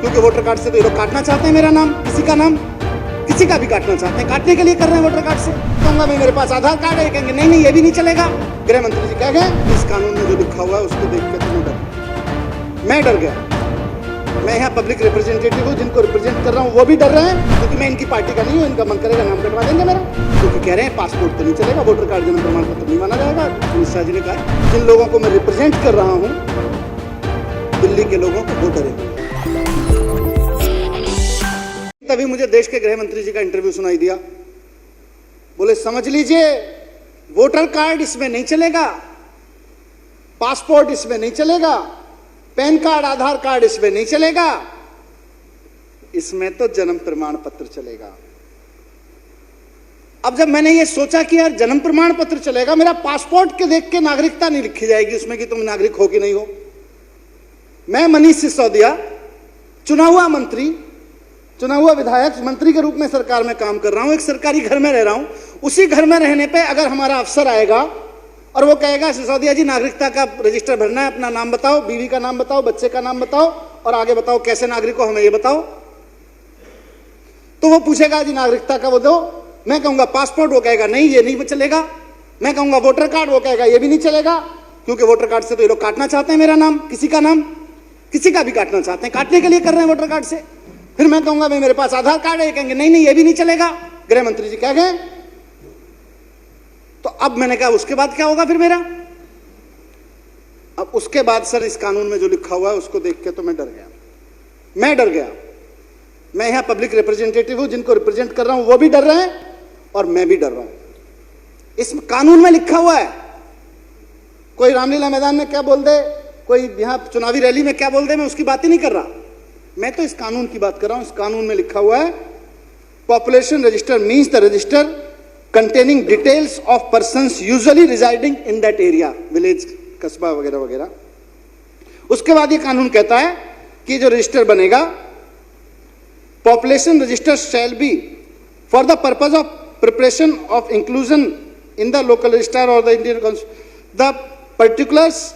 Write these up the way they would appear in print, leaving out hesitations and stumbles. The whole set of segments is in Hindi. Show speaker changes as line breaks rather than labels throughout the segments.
क्योंकि वोटर कार्ड से तो ये लोग काटना चाहते हैं मेरा नाम, किसी का नाम, किसी का भी काटना चाहते हैं, काटने के लिए कर रहे हैं वोटर कार्ड से। कहूंगा मैं मेरे पास आधार कार्ड है, कहेंगे नहीं नहीं ये भी नहीं चलेगा। गृह मंत्री जी कह गए इस कानून में जो लिखा हुआ है उसको देख के तो मैं डर गया। मैं यहाँ पब्लिक रिप्रेजेंटेटिव हूँ, जिनको रिप्रेजेंट कर रहा हूँ वो भी डर रहे हैं, क्योंकि मैं इनकी पार्टी का नहीं हूँ। इनका मन करेगा नाम कटवा देंगे मेरा, क्योंकि कह रहे हैं पासपोर्ट तो नहीं चलेगा, वोटर कार्ड जन्म प्रमाण पत्र नहीं माना जाएगा। अमित शाह जी ने कहा जिन लोगों को मैं रिप्रेजेंट कर रहा हूँ दिल्ली के लोगों को वो डरे। तभी मुझे देश के गृह मंत्री जी का इंटरव्यू सुनाई दिया, बोले समझ लीजिए वोटर कार्ड इसमें नहीं चलेगा, पासपोर्ट इसमें नहीं चलेगा, पैन कार्ड आधार कार्ड इसमें नहीं चलेगा, इसमें तो जन्म प्रमाण पत्र चलेगा। अब जब मैंने ये सोचा कि यार जन्म प्रमाण पत्र चलेगा, मेरा पासपोर्ट के देख के नागरिकता नहीं लिखी जाएगी उसमें कि तुम नागरिक हो कि नहीं हो। मैं मनीष सिसोदिया चुना हुआ मंत्री, चुना हुआ विधायक, मंत्री के रूप में सरकार में काम कर रहा हूं, एक सरकारी घर में रह रहा हूं। उसी घर में रहने पे अगर हमारा अफसर आएगा और वो कहेगा सिसोदिया जी नागरिकता का रजिस्टर भरना है, अपना नाम बताओ, बीवी का नाम बताओ, बच्चे का नाम बताओ और आगे बताओ कैसे नागरिक हो हमें ये बताओ, तो वो पूछेगा जी नागरिकता का वो दो। मैं कहूंगा पासपोर्ट, वो कहेगा नहीं ये नहीं चलेगा। मैं कहूंगा वोटर कार्ड, वो कहेगा ये भी नहीं चलेगा, क्योंकि वोटर कार्ड से तो ये लोग काटना चाहते हैं मेरा नाम, किसी का नाम, किसी का भी काटना चाहते हैं, काटने के लिए कर रहे हैं वोटर कार्ड से। फिर मैं कहूंगा भाई मेरे पास आधार कार्ड है, कहेंगे नहीं नहीं ये भी नहीं चलेगा। गृह मंत्री जी कह गए। तो अब मैंने कहा उसके बाद क्या होगा फिर मेरा? अब उसके बाद सर इस कानून में जो लिखा हुआ है उसको देख के तो मैं डर गया। मैं यहां पब्लिक रिप्रेजेंटेटिव हूं, जिनको रिप्रेजेंट कर रहा हूं वो भी डर रहे हैं और मैं भी डर रहा हूं। इस कानून में लिखा हुआ है, कोई रामलीला मैदान में क्या बोल दे, कोई यहां चुनावी रैली में क्या बोल दे, मैं उसकी बात ही नहीं कर रहा। मैं तो इस कानून की बात कर रहा हूं। इस कानून में लिखा हुआ है population register means the register containing details of persons usually residing in that area, village, कस्बा वगैरह वगैरह। उसके बाद ये कानून कहता है कि जो रजिस्टर बनेगा, population register shall be for the purpose of preparation of inclusion in the local register और the Indian the particulars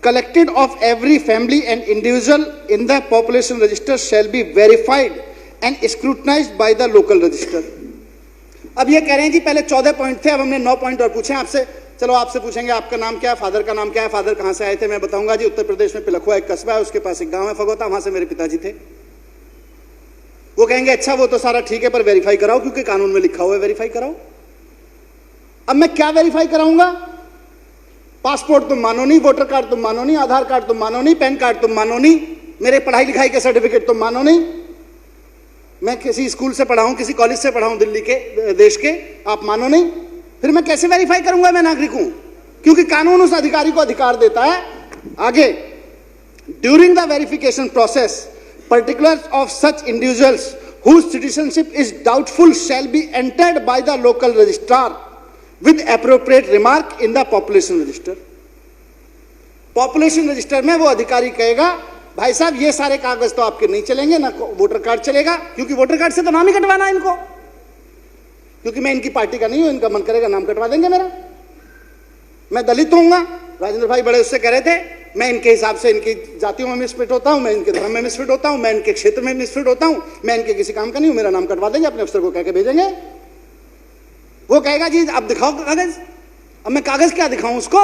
collected of every family and individual in the population register shall be verified and scrutinized by the local register। अब ये कह रहे हैं जी पहले 14 पॉइंट थे, अब हमने 9 पॉइंट और पूछे आपसे। चलो आपसे पूछेंगे आपका नाम क्या है, फादर का नाम क्या है, फादर कहां से आए थे, मैं बताऊंगा जी उत्तर प्रदेश में पिलखुआ एक कस्बा है, उसके पास एक गांव है फगोता, वहां से मेरे पिताजी थे। वो कहेंगे अच्छा वो तो सारा ठीक है पर वेरीफाई कराओ, क्योंकि कानून में लिखा हुआ है वेरीफाई कराओ। अब मैं क्या वेरीफाई कराऊंगा? पासपोर्ट तुम मानो नहीं, वोटर कार्ड तुम मानो नहीं, आधार कार्ड तुम मानो नहीं, पैन कार्ड तुम मानो नहीं, मेरे पढ़ाई लिखाई के सर्टिफिकेट तुम मानो नहीं, मैं किसी स्कूल से पढ़ा हूं, किसी कॉलेज से पढ़ा हूं दिल्ली के, देश के, आप मानो नहीं। फिर मैं कैसे वेरीफाई करूंगा मैं नागरिक हूं? क्योंकि कानून उस अधिकारी को अधिकार देता है। आगे, during the verification process particulars of such individuals whose citizenship is doubtful shall be entered by the local registrar with appropriate remark in the population register। Population register में वो अधिकारी कहेगा भाई साहब ये सारे कागज तो आपके नहीं चलेंगे, ना वोटर कार्ड चलेगा, क्योंकि वोटर कार्ड से तो नाम ही कटवाना है इनको, क्योंकि मैं इनकी पार्टी का नहीं हूं। इनका मन करेगा नाम कटवा देंगे मेरा। मैं दलित होऊंगा, राजेंद्र भाई बड़े उससे कह रहे थे, मैं इनके हिसाब से इनकी जातियों में मिसफिट होता हूं, मैं इनके धर्म में मिसफिट होता हूं, मैं इनके क्षेत्र में मिसफिट होता हूं, मैं इनके किसी काम का नहीं हूं, मेरा नाम कटवा देंगे, अपने अफसर को कह के भेजेंगे। वो कहेगा जी अब दिखाओ कागज। अब मैं कागज क्या दिखाऊं उसको?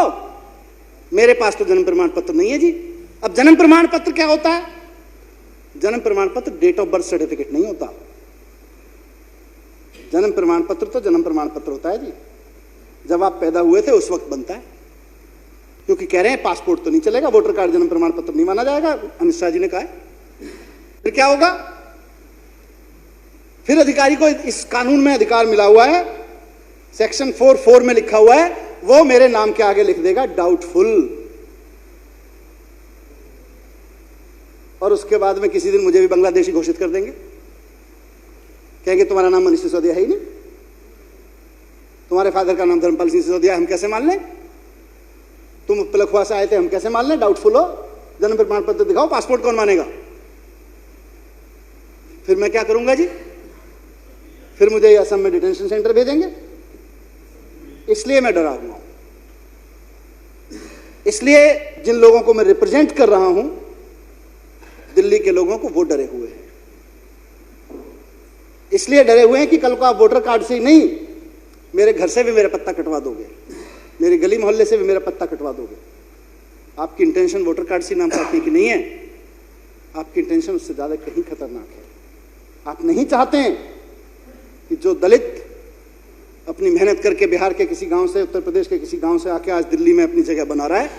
मेरे पास तो जन्म प्रमाण पत्र नहीं है जी। अब जन्म प्रमाण पत्र क्या होता है? जन्म प्रमाण पत्र डेट ऑफ बर्थ सर्टिफिकेट नहीं होता। जन्म प्रमाण पत्र तो जन्म प्रमाण पत्र होता है जी, जब आप पैदा हुए थे उस वक्त बनता है। क्योंकि कह रहे हैं पासपोर्ट तो नहीं चलेगा, वोटर कार्ड जन्म प्रमाण पत्र नहीं माना जाएगा, अमित शाह जी ने कहा है। फिर क्या होगा? फिर अधिकारी को इस कानून में अधिकार मिला हुआ है, सेक्शन 4(4) में लिखा हुआ है, वो मेरे नाम के आगे लिख देगा डाउटफुल। और उसके बाद में किसी दिन मुझे भी बांग्लादेशी घोषित कर देंगे, कहेंगे तुम्हारा नाम मनीष सिसोदिया है ही नहीं, तुम्हारे फादर का नाम धर्मपाल सिंह सिसोदिया, हम कैसे मान लें? तुम पिलखुआ से आए थे, हम कैसे मान लें? डाउटफुल हो, जन्म प्रमाण पत्र दिखाओ, पासपोर्ट कौन मानेगा? फिर मैं क्या करूंगा जी? फिर मुझे असम में डिटेंशन सेंटर भेजेंगे। इसलिए मैं डरा हुआ हूं। इसलिए जिन लोगों को मैं रिप्रेजेंट कर रहा हूं, दिल्ली के लोगों को वो डरे हुए हैं। इसलिए डरे हुए हैं कि कल को आप वोटर कार्ड से ही नहीं, मेरे घर से भी मेरा पत्ता कटवा दोगे, मेरी गली मोहल्ले से भी मेरा पत्ता कटवा दोगे। आपकी इंटेंशन वोटर कार्ड से नाम काटने की नहीं है, आपकी इंटेंशन उससे ज्यादा कहीं खतरनाक है। आप नहीं चाहते हैं कि जो दलित अपनी मेहनत करके बिहार के किसी गांव से, उत्तर प्रदेश के किसी गांव से आके आज दिल्ली में अपनी जगह बना रहा है,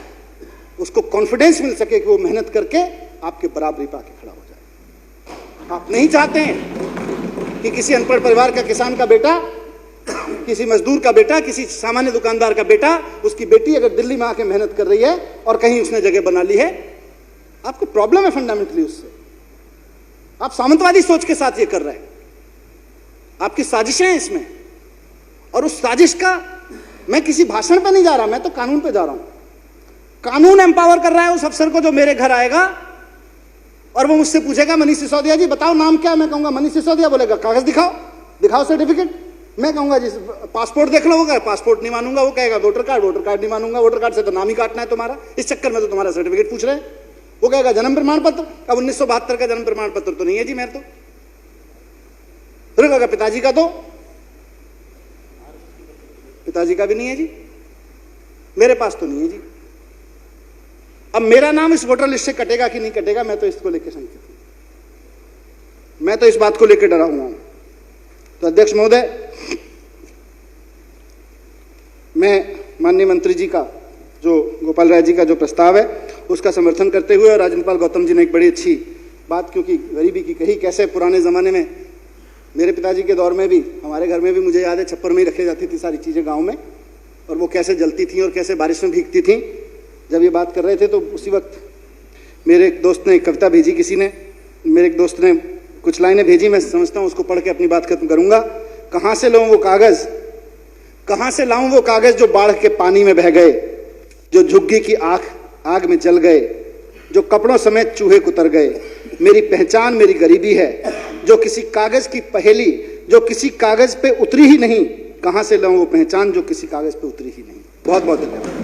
उसको कॉन्फिडेंस मिल सके कि वो मेहनत करके आपके बराबरी पे आके खड़ा हो जाए। आप नहीं चाहते हैं कि किसी अनपढ़ परिवार का, किसान का बेटा, किसी मजदूर का बेटा, किसी सामान्य दुकानदार का बेटा, उसकी बेटी अगर दिल्ली में आके मेहनत कर रही है और कहीं उसने जगह बना ली है, आपको प्रॉब्लम है फंडामेंटली उससे। आप सामंतवादी सोच के साथ ये कर रहे हैं, आपकी साजिशें हैं इसमें। और उस साजिश का मैं किसी भाषण पे नहीं जा रहा, मैं तो कानून पे जा रहा हूं। कानून एम्पावर कर रहा है उस अफसर को जो मेरे घर आएगा और वो मुझसे पूछेगा, मनीष सिसोदिया जी बताओ नाम क्या है? मैं कहूंगा मनीष सिसोदिया। बोलेगा कागज दिखाओ, दिखाओ सर्टिफिकेट। मैं कहूंगा जी पासपोर्ट देख लो, होगा पासपोर्ट नहीं मानूंगा। वो कहेगा वोटर कार्ड, वोटर कार्ड नहीं मानूंगा, वोटर कार्ड से तो नाम ही काटना है तुम्हारा, इस चक्कर में तो तुम्हारा सर्टिफिकेट पूछ रहे हैं। वो कहेगा जन्म प्रमाण पत्र। अब 1972 का जन्म प्रमाण पत्र तो नहीं है जी मेरे तो। फिर कहेगा पिताजी का, तो पिताजी का भी नहीं है जी, मेरे पास तो नहीं है जी। अब मेरा नाम इस वोटर लिस्ट से कटेगा कि नहीं कटेगा, मैं तो इसको लेकर शंकित हूं, मैं तो इस बात को लेकर डरा हुआ हूं। तो अध्यक्ष महोदय, मैं माननीय मंत्री जी का, जो गोपाल राय जी का जो प्रस्ताव है, उसका समर्थन करते हुए, और राजनपाल गौतम जी ने एक बड़ी अच्छी बात, क्योंकि गरीबी की कही, कैसे पुराने जमाने में मेरे पिताजी के दौर में भी, हमारे घर में भी मुझे याद है, छप्पर में ही रखी जाती थी सारी चीजें गांव में, और वो कैसे जलती थी और कैसे बारिश में भीगती थी। जब ये बात कर रहे थे तो उसी वक्त मेरे एक दोस्त ने एक कविता भेजी, किसी ने, मेरे एक दोस्त ने कुछ लाइनें भेजी, मैं समझता हूं उसको पढ़ के अपनी बात खत्म करूंगा। कहां से लाऊं वो कागज, कहां से लाऊं वो कागज जो बाढ़ के पानी में बह गए, जो झुग्गी की आग में जल गए, जो कपड़ों समेत चूहे कुतर गए। मेरी पहचान मेरी गरीबी है, जो किसी कागज की पहेली, जो किसी कागज पे उतरी ही नहीं। कहां से लाऊं वो पहचान जो किसी कागज पे उतरी ही नहीं। बहुत बहुत धन्यवाद।